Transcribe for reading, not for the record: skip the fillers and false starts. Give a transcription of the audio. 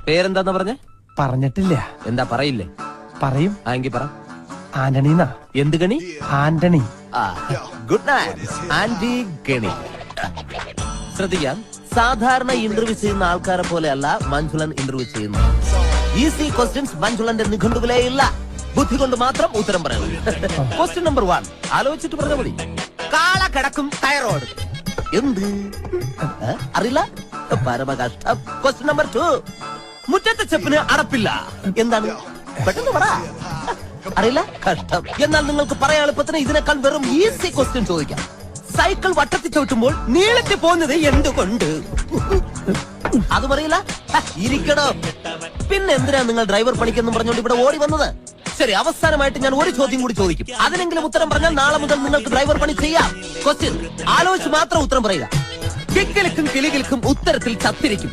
പേരെന്താന്ന് പറഞ്ഞ? പറഞ്ഞിട്ടില്ല. എന്താ പറയില്ലേ? പറയും. എങ്കിൽ പറ. ആന്റണീന്നാ. എന്ത് Gani? Antony. Good night aunty Gani. ശ്രദ്ധിക്കാം, സാധാരണ ഇന്റർവ്യൂ ചെയ്യുന്ന ആൾക്കാരെ പോലെയല്ല മഞ്ജുളൻ ഇന്റർവ്യൂ ചെയ്യുന്നത്. ഈസി ക്വസ്റ്റ്യൻസ് മഞ്ജുളന്റെ നിഘണ്ടുവിലേ ഇല്ല. ബുദ്ധി കൊണ്ട് മാത്രം ഉത്തരം പറയണം. ക്വസ്റ്റ്യൻ നമ്പർ 1 ആലോചിച്ചിട്ട് പറഞ്ഞ മതി. കാള കിടക്കും തൈറോയ്ഡ്. എന്ത് അറിയില്ല? പരമകഷ്ടം. ക്വസ്റ്റ്യൻ നമ്പർ 2 മുറ്റത്തെ ചെപ്പിന് അടപ്പില്ല. എന്താണ്? പെട്ടെന്ന് പറ. അറിയില്ല? കഷ്ടം. എന്നാൽ നിങ്ങൾക്ക് പറയാൻ എളുപ്പത്തിന് ഇതിനേക്കാൾ വെറും ഈസി ക്വസ്റ്റ്യൻ ചോദിക്കാം. സൈക്കിൾ വട്ടത്തിൽ ചവിട്ടുമ്പോൾ നീളത്തിൽ പോകുന്നത് എന്തുകൊണ്ട്? അതും അറിയില്ല? ഇരിക്കണോ? പിന്നെ എന്തിനാ നിങ്ങൾ ഡ്രൈവർ പണിക്കെന്നും പറഞ്ഞുകൊണ്ട് ഇവിടെ ഓടി വന്നത്? ശരി, അവസാനമായിട്ട് ഞാൻ ഒരു ചോദ്യം കൂടി ചോദിക്കും. അതിനെങ്കിലും ഉത്തരം പറഞ്ഞാൽ നാളെ മുതൽ നിങ്ങൾക്ക് ഡ്രൈവർ പണി ചെയ്യാം. ക്വസ്റ്റ്യൻ ആലോചിച്ച് മാത്രം ഉത്തരം പറയുക. കിക്കിലിക്കും കിളികിൽക്കും ഉത്തരത്തിൽ ചത്തിരിക്കും.